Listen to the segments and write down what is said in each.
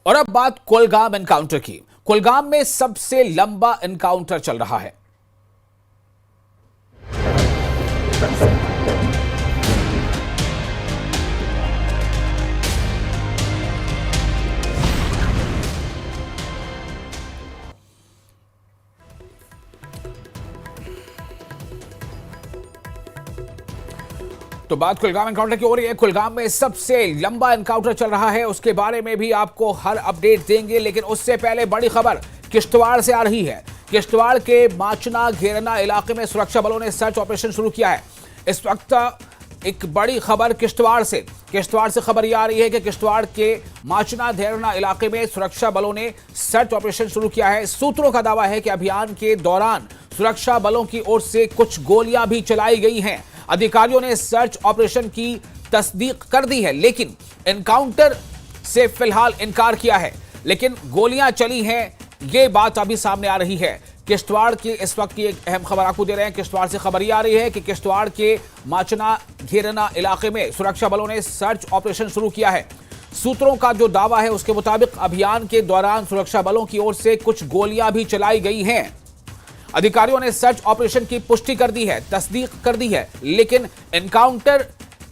और अब बात कुलगाम एनकाउंटर की। कुलगाम में सबसे लंबा एनकाउंटर चल रहा है। तो बात कुलगाम एनकाउंटर की हो रही है। कुलगाम में सबसे लंबा एनकाउंटर चल रहा है, उसके बारे में भी आपको हर अपडेट देंगे। लेकिन उससे पहले बड़ी खबर किश्तवाड़ से आ रही है। किश्तवाड़ के माचना घेरना इलाके में सुरक्षा बलों ने सर्च ऑपरेशन शुरू किया है। इस वक्त एक बड़ी खबर किश्तवाड़ से खबर यह आ रही है कि किश्तवाड़ के माचना घेरना इलाके में सुरक्षा बलों ने सर्च ऑपरेशन शुरू किया है। सूत्रों का दावा है कि अभियान के दौरान सुरक्षा बलों की ओर से कुछ गोलियां भी चलाई गई हैं। अधिकारियों ने सर्च ऑपरेशन की तस्दीक कर दी है, लेकिन एनकाउंटर से फिलहाल इनकार किया है। लेकिन गोलियां चली हैं, ये बात अभी सामने आ रही है। किश्तवाड़ की इस वक्त की एक अहम खबर आपको दे रहे हैं। किश्तवाड़ से खबर यह आ रही है कि किश्तवाड़ के माचना घेरना इलाके में सुरक्षा बलों ने सर्च ऑपरेशन शुरू किया है। सूत्रों का जो दावा है उसके मुताबिक अभियान के दौरान सुरक्षा बलों की ओर से कुछ गोलियां भी चलाई गई हैं। अधिकारियों ने सर्च ऑपरेशन की पुष्टि कर दी है, तस्दीक कर दी है, लेकिन एनकाउंटर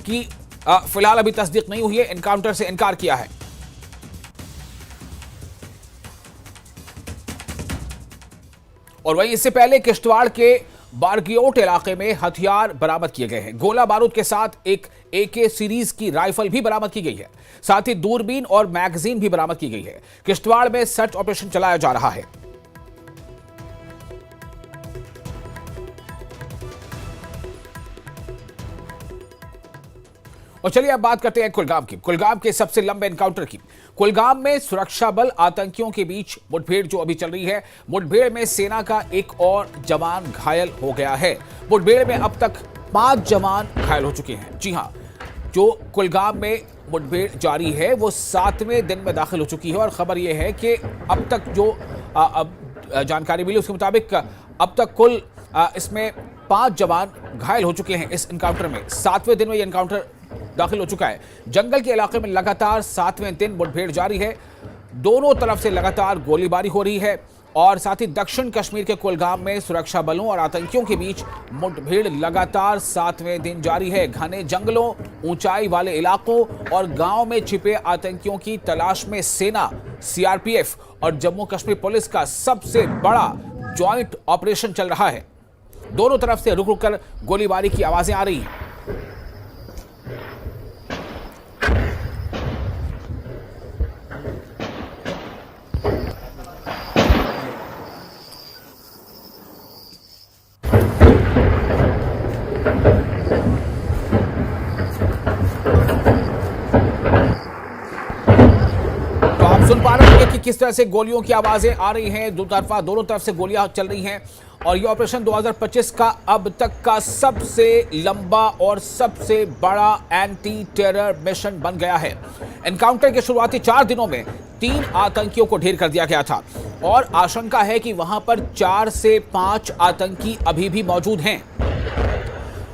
की फिलहाल अभी तस्दीक नहीं हुई है। एनकाउंटर से इनकार किया है। और वहीं इससे पहले किश्तवाड़ के बारगियोट इलाके में हथियार बरामद किए गए हैं। गोला बारूद के साथ एक AK सीरीज की राइफल भी बरामद की गई है। साथ ही दूरबीन और मैगजीन भी बरामद की गई है। किश्तवाड़ में सर्च ऑपरेशन चलाया जा रहा है। और चलिए अब बात करते हैं कुलगाम की। कुलगाम के सबसे लंबे एनकाउंटर की। कुलगाम में सुरक्षा बल आतंकियों के बीच मुठभेड़ जो अभी चल रही है, मुठभेड़ में सेना का एक और जवान घायल हो गया है। मुठभेड़ में अब तक 5 जवान घायल हो चुके हैं। जी हां, जो कुलगाम में मुठभेड़ जारी है वो 7वें दिन में दाखिल हो चुकी है। और खबर यह है कि अब तक जो जानकारी मिली उसके मुताबिक अब तक कुल इसमें 5 जवान घायल हो चुके हैं। इस एनकाउंटर में 7वें दिन में यह एनकाउंटर दाखिल हो चुका है। जंगल के इलाके में लगातार 7वें दिन मुठभेड़ जारी है। दोनों तरफ से लगातार गोलीबारी हो रही है। और साथ ही दक्षिण कश्मीर के कुलगाम में सुरक्षा बलों और आतंकियों के बीच मुठभेड़ लगातार 7वें दिन जारी है। घने जंगलों, ऊंचाई वाले इलाकों और गांव में छिपे आतंकियों की तलाश में सेना, CRPF और जम्मू कश्मीर पुलिस का सबसे बड़ा ज्वाइंट ऑपरेशन चल रहा है। दोनों तरफ से रुक रुक कर गोलीबारी की आवाजें आ रही हैं। सुन पा रहे हैं कि किस तरह से गोलियों की आवाजें आ रही हैं। दोनों तरफ से गोलियां चल रही हैं। और यह ऑपरेशन 2025 का अब तक का सबसे लंबा और सबसे बड़ा एंटी टेरर मिशन बन गया है। एनकाउंटर के शुरुआती 4 दिनों में 3 आतंकियों को ढेर कर दिया गया था। और आशंका है कि वहां पर 4 से 5 आतंकी अभी भी मौजूद हैं।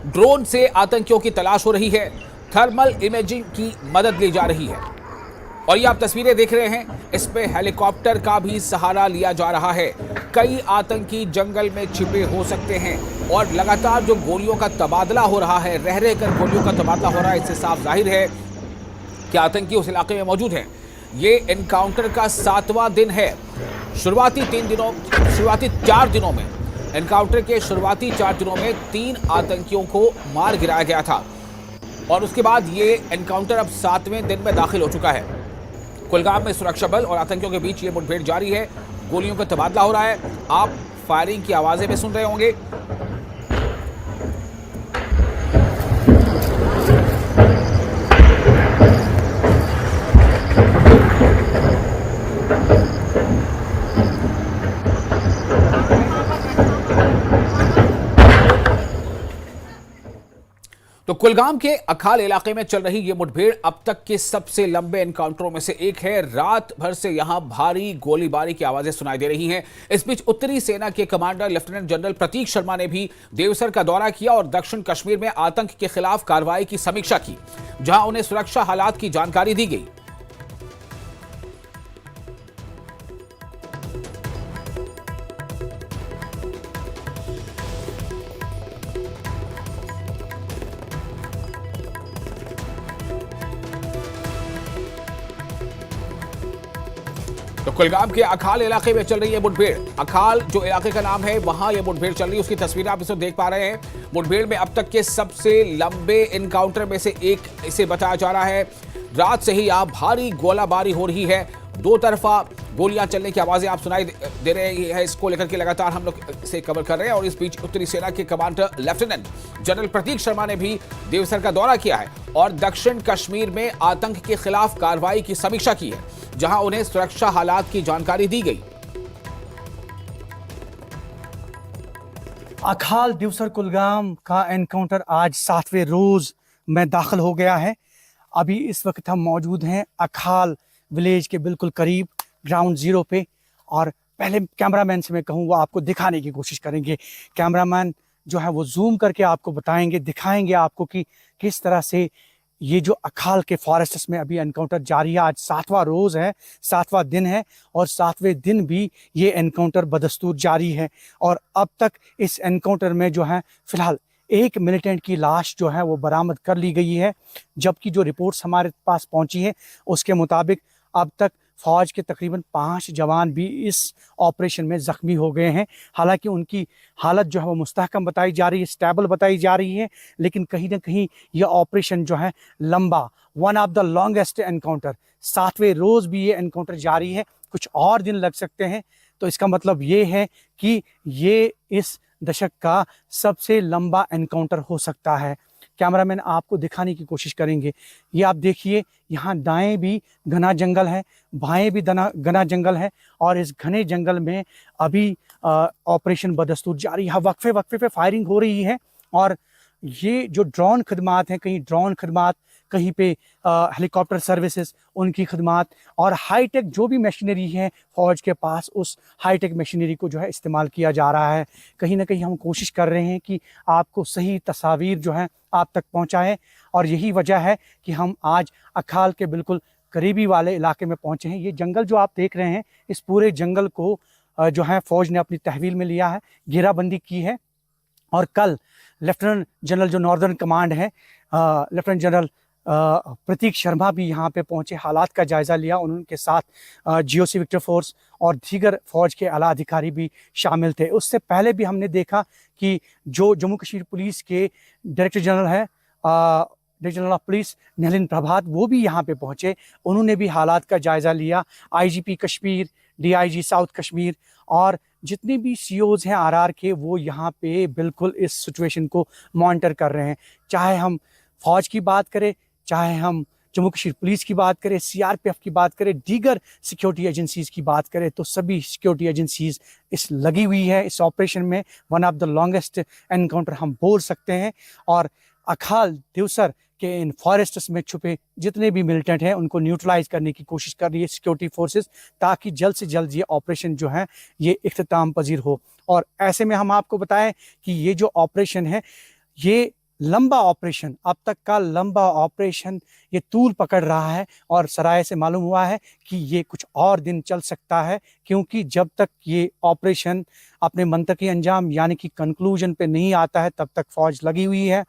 ड्रोन से आतंकियों की तलाश हो रही है। थर्मल इमेजिंग की मदद ली जा रही है। और ये आप तस्वीरें देख रहे हैं, इस पे हेलीकॉप्टर का भी सहारा लिया जा रहा है। कई आतंकी जंगल में छिपे हो सकते हैं। और लगातार जो गोलियों का तबादला हो रहा है, रह रहकर गोलियों का तबादला हो रहा है, इससे साफ जाहिर है कि आतंकी उस इलाके में मौजूद हैं। ये एनकाउंटर का 7वां दिन है। शुरुआती 4 दिनों में एनकाउंटर के शुरुआती 4 दिनों में 3 आतंकियों को मार गिराया गया था। और उसके बाद ये एनकाउंटर अब 7वें दिन में दाखिल हो चुका है। कुलगाम में सुरक्षा बल और आतंकियों के बीच ये मुठभेड़ जारी है। गोलियों का तबादला हो रहा है। आप फायरिंग की आवाजें भी सुन रहे होंगे। तो कुलगाम के अखाल इलाके में चल रही यह मुठभेड़ अब तक के सबसे लंबे एनकाउंटरों में से एक है। रात भर से यहां भारी गोलीबारी की आवाजें सुनाई दे रही हैं। इस बीच उत्तरी सेना के कमांडर लेफ्टिनेंट जनरल प्रतीक शर्मा ने भी देवसर का दौरा किया और दक्षिण कश्मीर में आतंक के खिलाफ कार्रवाई की समीक्षा की, जहां उन्हें सुरक्षा हालात की जानकारी दी गई। तो कुलगाम के अखाल इलाके में चल रही है मुठभेड़। अखाल जो इलाके का नाम है, वहां ये मुठभेड़ चल रही है। उसकी तस्वीरें आप इसमें देख पा रहे हैं। मुठभेड़ में अब तक के सबसे लंबे इनकाउंटर में से एक इसे बताया जा रहा है। रात से ही यहां भारी गोलाबारी हो रही है। दो तरफा गोलियां चलने की आवाजें आप सुनाई दे रही है। इसको लेकर के लगातार हम लोग इसे कवर कर रहे हैं। और इस बीच उत्तरी सेना के कमांडर लेफ्टिनेंट जनरल प्रतीक शर्मा ने भी देवसर का दौरा किया है और दक्षिण कश्मीर में आतंक के खिलाफ कार्रवाई की समीक्षा की है, जहां उन्हें सुरक्षा हालात की जानकारी दी गई। अखाल देवसर कुलगाम का एनकाउंटर आज 7वें रोज में दाखिल हो गया है। अभी इस वक्त हम मौजूद हैं अखाल विलेज के बिल्कुल करीब ग्राउंड जीरो पे। और पहले कैमरामैन से मैं कहूँ वो आपको दिखाने की कोशिश करेंगे। कैमरामैन जो है वो जूम करके आपको बताएंगे, दिखाएंगे आपको कि किस तरह से ये जो अखाल के फॉरेस्ट्स में अभी एनकाउंटर जारी है। आज 7वां रोज़ है, 7वां दिन है और 7वें दिन भी ये एनकाउंटर बदस्तूर जारी है। और अब तक इस एनकाउंटर में जो है फ़िलहाल एक मिलिटेंट की लाश जो है वो बरामद कर ली गई है, जबकि जो रिपोर्ट्स हमारे पास पहुंची है उसके मुताबिक अब तक फ़ौज के तकरीबन 5 जवान भी इस ऑपरेशन में ज़ख्मी हो गए हैं। हालांकि उनकी हालत जो है वो मुस्तहकम बताई जा रही है, स्टेबल बताई जा रही है, लेकिन कहीं ना कहीं यह ऑपरेशन जो है लंबा, one of the longest encounter, 7वें रोज़ भी ये एनकाउंटर जारी है। कुछ और दिन लग सकते हैं। तो इसका मतलब ये है कि ये इस दशक का सबसे लंबा एनकाउंटर हो सकता है। कैमरामैन आपको दिखाने की कोशिश करेंगे। ये आप देखिए, यहाँ दाएं भी घना जंगल है, बाएं भी घना जंगल है और इस घने जंगल में अभी ऑपरेशन बदस्तूर जारी है। वक्फे वक्फे पे फायरिंग हो रही है। और ये जो ड्रोन खदमात हैं, कहीं ड्रोन खदमात, कहीं पे हेलीकॉप्टर सर्विसेज, उनकी खदमात और हाईटेक जो भी मशीनरी है फ़ौज के पास, उस हाईटेक मशीनरी को जो है इस्तेमाल किया जा रहा है। कहीं ना कहीं हम कोशिश कर रहे हैं कि आपको सही तस्वीर जो है आप तक पहुंचाएं। और यही वजह है कि हम आज अखाल के बिल्कुल करीबी वाले इलाके में पहुंचे हैं। ये जंगल जो आप देख रहे हैं, इस पूरे जंगल को जो है फ़ौज ने अपनी तहवील में लिया है, घेराबंदी की है। और कल लेफ्टिनेंट जनरल जो नॉर्दर्न कमांड है, लेफ्टिनेंट जनरल प्रतीक शर्मा भी यहाँ पे पहुँचे, हालात का जायज़ा लिया। उनके साथ GOC विक्टर फोर्स और दीगर फ़ौज के आला अधिकारी भी शामिल थे। उससे पहले भी हमने देखा कि जो जम्मू कश्मीर पुलिस के डायरेक्टर जनरल है, director general of police Nalin Prabhat, वो भी यहाँ पे पहुँचे। उन्होंने भी हालात का जायज़ा लिया। IGP Kashmir, DIG south Kashmir और जितने भी COs हैं RR के, वो यहाँ पे बिल्कुल इस सिचुएशन को मॉनिटर कर रहे हैं। चाहे हम फ़ौज की बात करें, चाहे हम जम्मू कश्मीर पुलिस की बात करें, CRPF की बात करें, दीगर सिक्योरिटी एजेंसीज़ की बात करें, तो सभी सिक्योरिटी एजेंसीज़ इस लगी हुई है इस ऑपरेशन में। One of the longest encounter हम बोल सकते हैं। और अखाल देवसर के इन फॉरेस्ट्स में छुपे जितने भी मिलिटेंट हैं उनको न्यूट्रलाइज करने की कोशिश कर रही है सिक्योरिटी फोर्सेस, ताकि जल्द से जल्द ये ऑपरेशन जो है ये इख्तिताम पजीर हो। और ऐसे में हम आपको बताएं कि ये जो ऑपरेशन है, ये लंबा ऑपरेशन, अब तक का लंबा ऑपरेशन ये तूल पकड़ रहा है। और सराय से मालूम हुआ है कि ये कुछ और दिन चल सकता है, क्योंकि जब तक ये ऑपरेशन अपने मंतकी अंजाम यानी कि कंक्लूजन पे नहीं आता है, तब तक फ़ौज लगी हुई है।